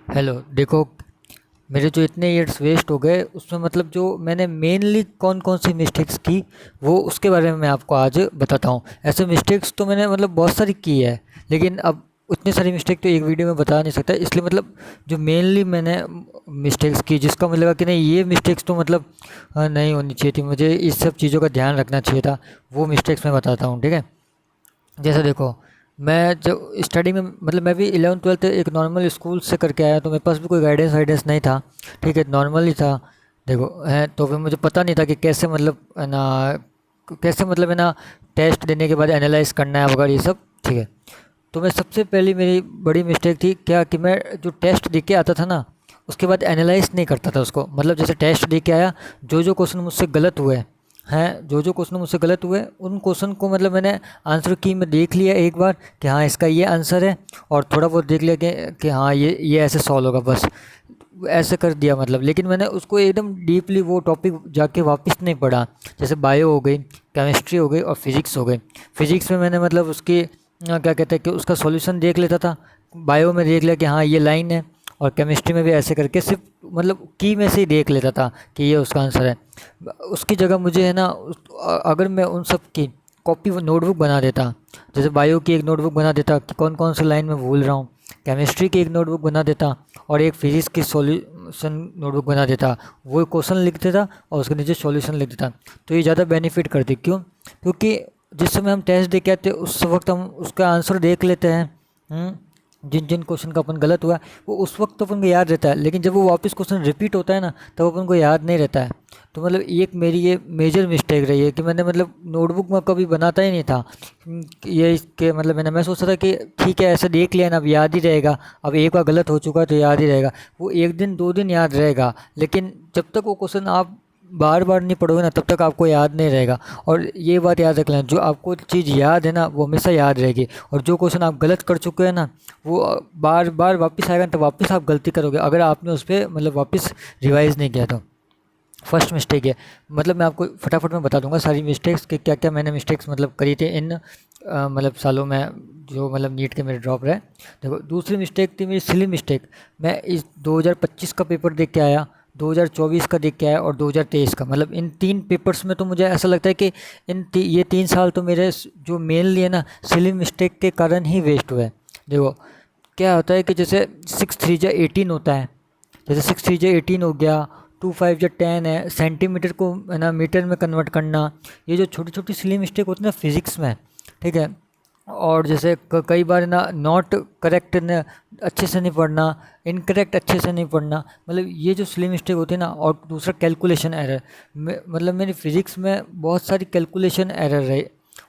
Hello, देखो। मेरे जो इतने ईयर्स वेस्ट हो गए उसमें मतलब जो मैंने मेनली कौन कौन सी मिस्टेक्स की वो उसके बारे में मैं आपको आज बताता हूँ। ऐसे मिस्टेक्स तो मैंने मतलब बहुत सारी की है, लेकिन अब उतनी सारी मिस्टेक तो एक वीडियो में बता नहीं सकता, इसलिए मतलब जो मेनली मैंने मिस्टेक्स की जिसका मतलब लगा कि नहीं ये मिस्टेक्स तो मतलब नहीं होनी चाहिए थी, मुझे इस सब चीज़ों का ध्यान रखना चाहिए था, वो मिस्टेक्स मैं बताता हूँ। ठीक है। जैसे देखो, मैं जब स्टडी में मतलब मैं भी 11th 12th एक नॉर्मल स्कूल से करके आया, तो मेरे पास भी कोई गाइडेंस वाइडेंस नहीं था। ठीक है, नॉर्मल ही था। देखो है तो फिर मुझे पता नहीं था कि कैसे मतलब है ना, कैसे मतलब है ना टेस्ट देने के बाद एनालाइज करना है वगैरह ये सब। ठीक है। तो मैं सबसे पहली मेरी बड़ी मिस्टेक थी क्या कि मैं जो टेस्ट दे के आता था ना, उसके बाद एनालाइज नहीं करता था उसको। मतलब जैसे टेस्ट दे के आया, जो क्वेश्चन मुझसे गलत हुए हैं, जो क्वेश्चन मुझसे गलत हुए उन क्वेश्चन को मतलब मैंने आंसर की में देख लिया एक बार कि हाँ इसका ये आंसर है, और थोड़ा बहुत देख लिया कि हाँ ये ऐसे सॉल्व होगा, बस ऐसे कर दिया मतलब। लेकिन मैंने उसको एकदम डीपली वो टॉपिक जाके वापस नहीं पढ़ा। जैसे बायो हो गई, केमिस्ट्री हो गई और फिज़िक्स हो गई। फिज़िक्स में मैंने मतलब उसकी क्या कहते हैं कि उसका सॉल्यूशन देख लेता था। बायो में देख लिया कि हाँ ये लाइन है, और केमिस्ट्री में भी ऐसे करके सिर्फ मतलब की में से ही देख लेता था कि ये उसका आंसर है। उसकी जगह मुझे है ना अगर मैं उन सब की कॉपी नोटबुक बना देता, जैसे बायो की एक नोटबुक बना देता कि कौन कौन सी लाइन में भूल रहा हूँ, केमिस्ट्री की एक नोटबुक बना देता, और एक फिजिक्स की सॉल्यूशन नोटबुक बना देता, वो क्वेश्चन लिख देता और उसके नीचे सॉल्यूशन लिख देता, तो ये ज़्यादा बेनिफिट करती। क्यों? क्योंकि जिस समय हम टेस्ट दे के आते हैं उस वक्त हम उसका आंसर देख लेते हैं। जिन जिन क्वेश्चन का अपन गलत हुआ वो उस वक्त तो अपन को याद रहता है, लेकिन जब वो वापस क्वेश्चन रिपीट होता है ना तब अपन को याद नहीं रहता है। तो मतलब एक मेरी ये मेजर मिस्टेक रही है कि मैंने मतलब नोटबुक में कभी बनाता ही नहीं था। ये इसके मतलब मैं सोचता था कि ठीक है ऐसा देख लिया ना अब याद ही रहेगा, अब एक बार गलत हो चुका है तो याद ही रहेगा। वो एक दिन दो दिन याद रहेगा, लेकिन जब तक वो क्वेश्चन आप बार बार नहीं पढ़ोगे ना तब तक आपको याद नहीं रहेगा। और ये बात याद रख लेना, जो आपको चीज़ याद है ना वो हमेशा याद रहेगी, और जो क्वेश्चन आप गलत कर चुके हैं ना वो बार बार वापस आएगा तो वापस आप गलती करोगे अगर आपने उस पर मतलब वापस रिवाइज़ नहीं किया तो। फर्स्ट मिस्टेक है, मतलब मैं आपको फटाफट में बता दूंगा सारी मिस्टेक्स कि क्या क्या मैंने मिस्टेक्स मतलब करी थी इन मतलब सालों में जो मतलब नीट के मेरे ड्रॉप रहे। देखो, दूसरी मिस्टेक थी मेरी सिली मिस्टेक। मैं इस 2025 का पेपर देख के आया, 2024 का देख के आया और 2023 का, मतलब इन तीन पेपर्स में तो मुझे ऐसा लगता है कि ये 3 साल तो मेरे जो मेनली है ना सिली मिस्टेक के कारण ही वेस्ट हुए। देखो क्या होता है कि जैसे 6 3 जा 18 होता है, जैसे 6 3 जा 18 हो गया, 2 5 जा 10 है, सेंटीमीटर को है ना मीटर में कन्वर्ट करना, ये जो छोटी छोटी सिली मिस्टेक होती है ना फिजिक्स में। ठीक है। और जैसे कई बार ना नॉट करेक्ट न अच्छे से नहीं पढ़ना, इनकरेक्ट अच्छे से नहीं पढ़ना, मतलब ये जो सिली मिस्टेक होती है ना। और दूसरा कैलकुलेशन एरर, मतलब मेरी फिज़िक्स में बहुत सारी कैलकुलेशन एरर रही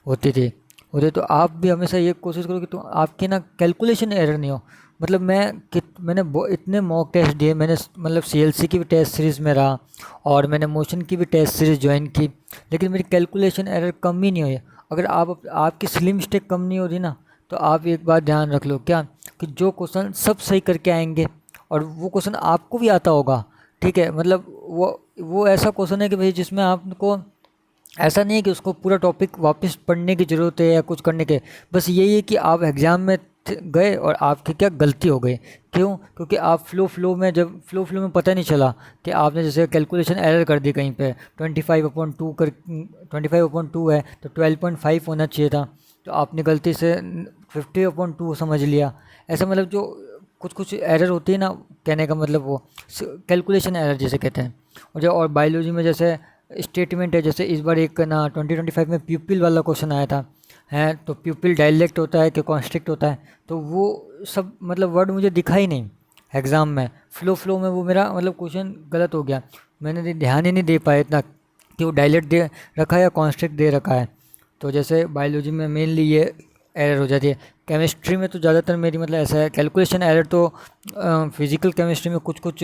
होती थी होते। तो आप भी हमेशा ये कोशिश करो कि तुम आपके ना कैलकुलेशन एरर नहीं हो। मतलब मैंने इतने मॉक टेस्ट दिए, मैंने मतलब सीएलसी की भी टेस्ट सीरीज़ में रहा, और मैंने मोशन की भी टेस्ट सीरीज़ ज्वाइन की, लेकिन मेरी कैलकुलेशन एरर कम ही नहीं हुई। अगर आपकी स्लिम मिस्टेक कम नहीं हो रही ना, तो आप एक बात ध्यान रख लो क्या, कि जो क्वेश्चन सब सही करके आएंगे और वो क्वेश्चन आपको भी आता होगा। ठीक है, मतलब वो ऐसा क्वेश्चन है कि भाई जिसमें आपको ऐसा नहीं है कि उसको पूरा टॉपिक वापस पढ़ने की ज़रूरत है या कुछ करने के, बस यही है कि आप एग्ज़ाम में गए और आपकी क्या गलती हो गई। क्यों? क्योंकि आप फ्लो में पता नहीं चला कि आपने जैसे कैलकुलेशन एरर कर दी कहीं पे, 25/2 है तो 12.5 होना चाहिए था, तो आपने गलती से 50/2 समझ लिया। ऐसा मतलब जो कुछ कुछ एरर होती है ना, कहने का मतलब वो कैलकुलेशन एरर जिसे कहते हैं। और बायोलॉजी में जैसे स्टेटमेंट है, जैसे इस बार एक ना 2025 में प्यूपिल वाला क्वेश्चन आया था, है तो प्यूपिल डायलेक्ट होता है कि कॉन्स्ट्रिक्ट होता है, तो वो सब मतलब वर्ड मुझे दिखा ही नहीं एग्ज़ाम में। फ्लो में वो मेरा मतलब क्वेश्चन गलत हो गया, मैंने ध्यान ही नहीं दे पाया इतना कि वो डायलेक्ट दे रखा है या कॉन्स्ट्रिक्ट दे रखा है। तो जैसे बायोलॉजी में मेनली ये एरर हो जाती है। केमिस्ट्री में तो ज़्यादातर मेरी मतलब ऐसा है, कैलकुलेशन एरर तो फिज़िकल केमिस्ट्री में कुछ कुछ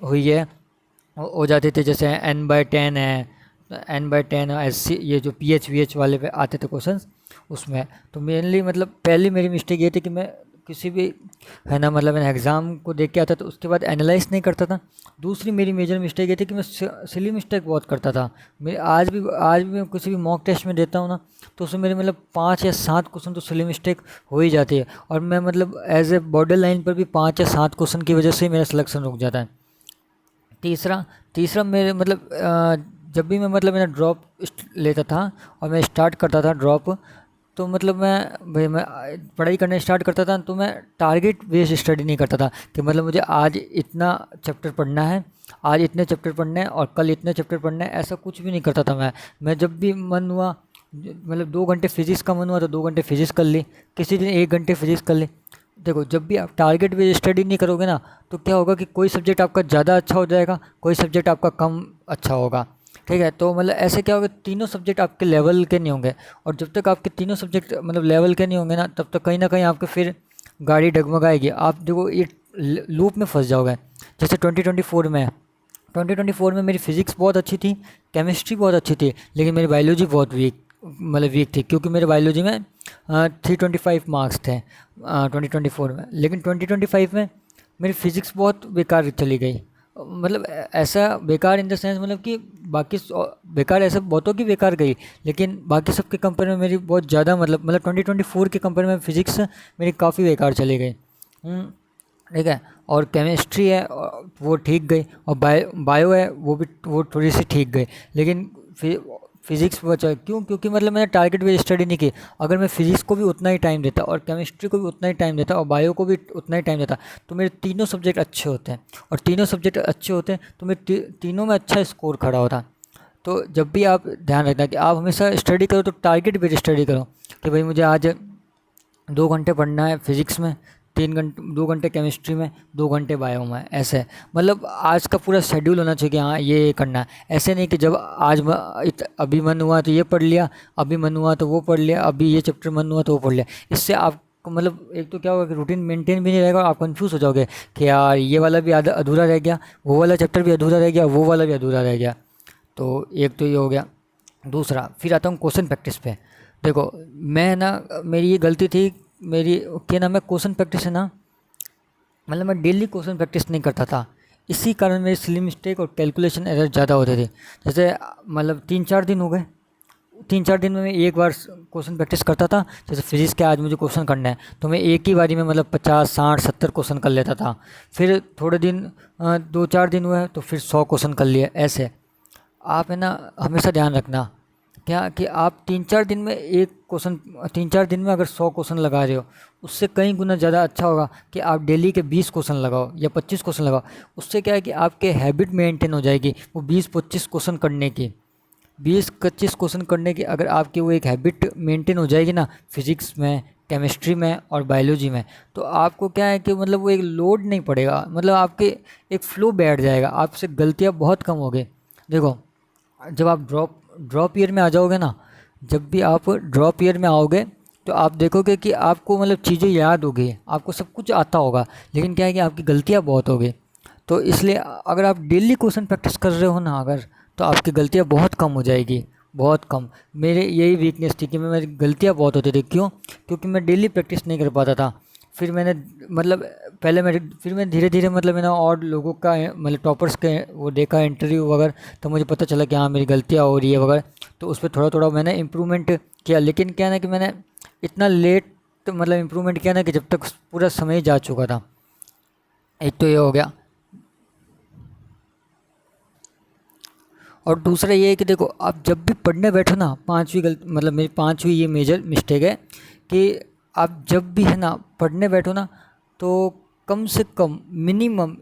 हुई है, हो जाते थे। जैसे n/10 है, n/10 SC, ये जो PH VH वाले पे आते थे क्वेश्चंस उसमें। तो मेनली मतलब पहली मेरी मिस्टेक ये थी कि मैं किसी भी है ना मतलब मैंने एग्ज़ाम को देख के आता तो उसके बाद एनालाइज नहीं करता था। दूसरी मेरी मेजर मिस्टेक ये थी कि मैं सिली मिस्टेक बहुत करता था। मेरे आज भी मैं किसी भी मॉक टेस्ट में देता हूँ ना, तो उसमें मेरे मतलब 5 या 7 क्वेश्चन तो सिली मिस्टेक हो ही जाती है, और मैं मतलब एज ए बॉर्डर लाइन पर भी 5 या 7 क्वेश्चन की वजह से ही मेरा सिलेक्शन रुक जाता है। तीसरा तीसरा मेरे मतलब जब भी मैं मतलब मेरा ड्रॉप लेता था और मैं स्टार्ट करता था ड्रॉप, तो मतलब मैं पढ़ाई करना स्टार्ट करता था तो मैं टारगेट बेस्ड स्टडी नहीं करता था कि मतलब मुझे आज इतना चैप्टर पढ़ना है, आज इतने चैप्टर पढ़ने हैं और कल इतने चैप्टर पढ़ने हैं, ऐसा कुछ भी नहीं करता था मैं जब भी मन हुआ, मतलब 2 घंटे फिजिक्स का मन हुआ तो 2 घंटे फिजिक्स कर ली, किसी दिन 1 घंटे फिजिक्स कर ली। देखो जब भी आप टारगेट बेस्ड स्टडी नहीं करोगे ना, तो क्या होगा कि कोई सब्जेक्ट आपका ज़्यादा अच्छा हो जाएगा, कोई सब्जेक्ट आपका कम अच्छा होगा। ठीक है, तो मतलब ऐसे क्या होगा, तीनों सब्जेक्ट आपके लेवल के नहीं होंगे, और जब तक आपके तीनों सब्जेक्ट मतलब लेवल के नहीं होंगे ना, तब तक कहीं ना कहीं आपके फिर गाड़ी डगमगाएगी, आप देखो ये लूप में फंस जाओगे। जैसे 2024 में 2024 में मेरी फिज़िक्स बहुत अच्छी थी, केमिस्ट्री बहुत अच्छी थी, लेकिन मेरी बायोलॉजी बहुत वीक थी, क्योंकि मेरे बायोलॉजी में 325 मार्क्स थे 2024 में। लेकिन 2025 में मेरी फ़िज़िक्स बहुत बेकार चली गई, मतलब ऐसा बेकार इन द सेंस मतलब कि बेकार ऐसा बहुतों की बेकार गई, लेकिन बाकी सब के कंपेयर में मेरी बहुत ज़्यादा मतलब 2024 के कंपेयर में फ़िज़िक्स मेरी काफ़ी बेकार चली गई। ठीक है, और केमिस्ट्री है वो ठीक गई, और बायो है वो थोड़ी सी ठीक गई, लेकिन फिज़िक्स बचा क्यों, क्योंकि मतलब मैंने टारगेट बेस्ड स्टडी नहीं की। अगर मैं फिज़िक्स को भी उतना ही टाइम देता और केमिस्ट्री को भी उतना ही टाइम देता और बायो को भी उतना ही टाइम देता, तो मेरे तीनों सब्जेक्ट अच्छे होते हैं, और तीनों सब्जेक्ट अच्छे होते हैं तो मेरे तीनों में अच्छा स्कोर खड़ा होता। तो जब भी आप ध्यान रखना कि आप हमेशा स्टडी करो तो टारगेट बेस्ड स्टडी करो, कि भाई मुझे आज 2 घंटे पढ़ना है फिज़िक्स में, 3 घंटे 2 घंटे केमिस्ट्री में, 2 घंटे बायो में, ऐसे मतलब आज का पूरा शेड्यूल होना चाहिए कि हाँ ये करना है। ऐसे नहीं कि जब अभी मन हुआ तो ये पढ़ लिया, अभी मन हुआ तो वो पढ़ लिया, अभी ये चैप्टर मन हुआ तो वो पढ़ लिया। इससे आपको मतलब एक तो क्या होगा कि रूटीन मेंटेन भी नहीं रहेगा, और आप कंफ्यूज हो जाओगे कि यार ये वाला भी आधा अधूरा रह गया, वो वाला चैप्टर भी अधूरा रह गया, वो वाला भी अधूरा रह गया। तो एक तो ये हो गया। दूसरा फिर आता हूँ क्वेश्चन प्रैक्टिस पे। देखो मैं ना, मेरी ये गलती थी, मेरी क्या नाम है, क्वेश्चन प्रैक्टिस है ना, मतलब मैं डेली क्वेश्चन प्रैक्टिस नहीं करता था, इसी कारण मेरी सिली मिस्टेक और कैलकुलेशन एरर ज़्यादा होते थे। जैसे मतलब 3-4 दिन हो गए, 3-4 दिन में मैं एक बार क्वेश्चन प्रैक्टिस करता था। जैसे फिजिक्स के आज मुझे क्वेश्चन करना है तो मैं एक ही बारी में मतलब 50, 60, 70 क्वेश्चन कर लेता था। फिर थोड़े दिन 2-4 दिन हुए तो फिर 100 क्वेश्चन कर लिए। ऐसे आप है ना हमेशा ध्यान रखना क्या कि आप 3-4 दिन में एक क्वेश्चन, 3-4 दिन में अगर 100 क्वेश्चन लगा रहे हो, उससे कई गुना ज़्यादा अच्छा होगा कि आप डेली के 20 क्वेश्चन लगाओ या 25 क्वेश्चन लगाओ। उससे क्या है कि आपके हैबिट मेंटेन हो जाएगी वो 20-25 क्वेश्चन करने की, 20-25 क्वेश्चन करने की अगर आपकी वो एक हैबिट मेंटेन हो जाएगी ना, फिज़िक्स में, केमिस्ट्री में और बायोलॉजी में, तो आपको क्या है कि मतलब वो एक लोड नहीं पड़ेगा, मतलब आपके एक फ़्लो बैठ जाएगा, आपसे गलतियाँ बहुत कम होगी। देखो जब आप ड्रॉप ईयर में आ जाओगे ना, जब भी आप ड्रॉप ईयर में आओगे तो आप देखोगे कि आपको मतलब चीज़ें याद होगी, आपको सब कुछ आता होगा, लेकिन क्या है कि आपकी गलतियाँ बहुत होगी। तो इसलिए अगर आप डेली क्वेश्चन प्रैक्टिस कर रहे हो ना अगर, तो आपकी गलतियाँ बहुत कम हो जाएगी, बहुत कम। मेरे यही वीकनेस थी कि मेरी गलतियाँ बहुत होती थी। क्यों? क्योंकि मैं डेली प्रैक्टिस नहीं कर पाता था। फिर मैंने मतलब फिर मैं धीरे धीरे मतलब मैंने और लोगों का मतलब टॉपर्स के वो देखा इंटरव्यू वगैरह, तो मुझे पता चला कि हाँ मेरी गलतियाँ हो रही है वगैरह, तो उस पर थोड़ा थोड़ा मैंने इम्प्रूवमेंट किया। लेकिन क्या ना कि मैंने इतना लेट मतलब इम्प्रूवमेंट किया ना कि जब तक पूरा समय जा चुका था। एक तो ये हो गया, और दूसरा ये है कि देखो आप जब भी पढ़ने बैठो ना, मतलब मेरी पांचवी ये मेजर मिस्टेक है कि आप जब भी है ना पढ़ने बैठो ना, तो कम से कम मिनिमम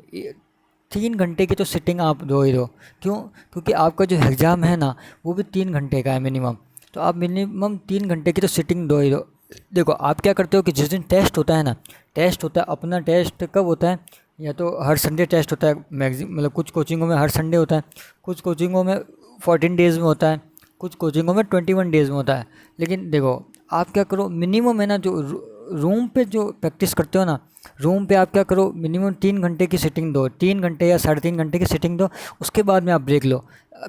3 घंटे की तो सिटिंग आप दो ही दो। क्यों? क्योंकि आपका जो एग्ज़ाम है ना वो भी 3 घंटे का है मिनिमम, तो आप मिनिमम 3 घंटे की तो सिटिंग दो ही दो। देखो आप क्या करते हो कि जिस दिन टेस्ट होता है ना, टेस्ट होता है अपना, टेस्ट कब होता है, या तो हर संडे टेस्ट होता है, मतलब कुछ कोचिंगों में हर संडे होता है, कुछ कोचिंगों में 14 डेज़ में होता है, कुछ कोचिंगों में 21 डेज़ में होता है। लेकिन देखो आप क्या करो, मिनिमम है ना जो रूम पे जो प्रैक्टिस करते हो ना, रूम पे आप क्या करो, मिनिमम 3 घंटे की सिटिंग दो, 3 घंटे या 3.5 घंटे की सिटिंग दो, उसके बाद में आप ब्रेक लो।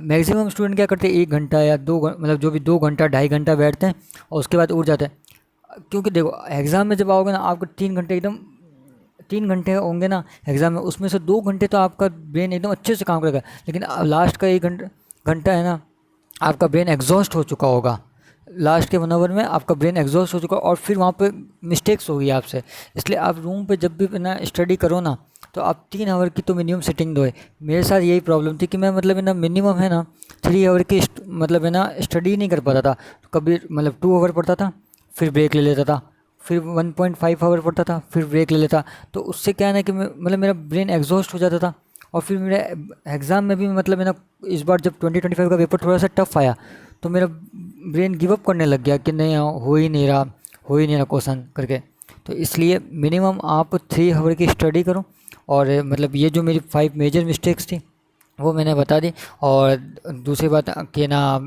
मैक्सिमम स्टूडेंट क्या करते हैं 1 घंटा या 2 मतलब जो भी 2 घंटा 2.5 घंटा बैठते हैं और उसके बाद उठ जाते हैं। क्योंकि देखो एग्ज़ाम में जब आओगे ना, आपको 3 घंटे एकदम, 3 घंटे होंगे ना एग्ज़ाम में, उसमें से 2 घंटे तो आपका ब्रेन एकदम अच्छे से काम करेगा, लेकिन लास्ट का 1 घंटा घंटा है ना, आपका ब्रेन एग्जॉस्ट हो चुका होगा। लास्ट के 1 आवर में आपका ब्रेन एग्जॉस्ट हो चुका, और फिर वहाँ पे मिस्टेक्स होगी आपसे। इसलिए आप रूम पे जब भी ना स्टडी करो ना, तो आप 3 आवर की तो मिनिमम सिटिंग दो है। मेरे साथ यही प्रॉब्लम थी कि मैं मतलब है ना मिनिमम है ना 3 आवर की मतलब है ना स्टडी नहीं कर पाता था। कभी मतलब 2 आवर पढ़ता था, फिर ब्रेक ले लेता था, फिर 1.5 आवर पढ़ता था, फिर ब्रेक ले लेता। तो उससे क्या है ना कि मतलब मेरा ब्रेन एग्जॉस्ट हो जाता था। और फिर मेरे एग्ज़ाम में भी मतलब है ना, इस बार जब 2025 का पेपर थोड़ा सा टफ आया, तो मेरा ब्रेन गिव अप करने लग गया कि नहीं हो ही नहीं रहा, हो ही नहीं रहा क्वेश्चन करके। तो इसलिए मिनिमम आप 3 आवर की स्टडी करो। और मतलब ये जो मेरी 5 मेजर मिस्टेक्स थी वो मैंने बता दी। और दूसरी बात कि ना,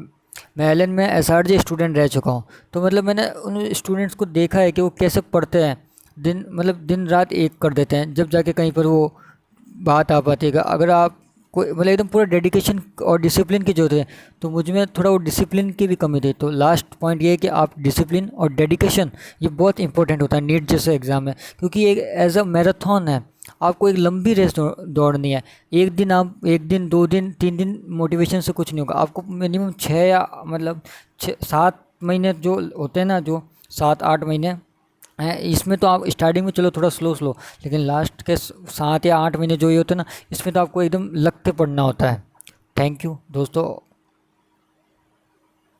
मैं एलन में एसआरजे स्टूडेंट रह चुका हूँ, तो मतलब मैंने उन स्टूडेंट्स को देखा है कि वो कैसे पढ़ते हैं। दिन रात एक कर देते हैं, जब जाके कहीं पर वो बात आ पाती है। अगर आप कोई मतलब एकदम पूरा डेडिकेशन और डिसिप्लिन की जरूरत है, तो मुझ में थोड़ा वो डिसिप्लिन की भी कमी थी। तो लास्ट पॉइंट ये है कि आप डिसिप्लिन और डेडिकेशन, ये बहुत इंपॉर्टेंट होता है नीट जैसे एग्ज़ाम में, क्योंकि एक एज अ मैराथन है। आपको एक लंबी रेस दौड़नी है। एक दिन आप, 1 दिन 2 दिन 3 दिन मोटिवेशन से कुछ नहीं होगा। आपको मिनिमम 6 या मतलब 6 7 महीने जो होते हैं ना, जो 7 8 महीने हैं, इसमें तो आप स्टार्टिंग में चलो थोड़ा स्लो स्लो, लेकिन लास्ट के 7 या 8 महीने जो ये होते हैं ना, इसमें तो आपको एकदम लग के पढ़ना होता है। थैंक यू दोस्तों।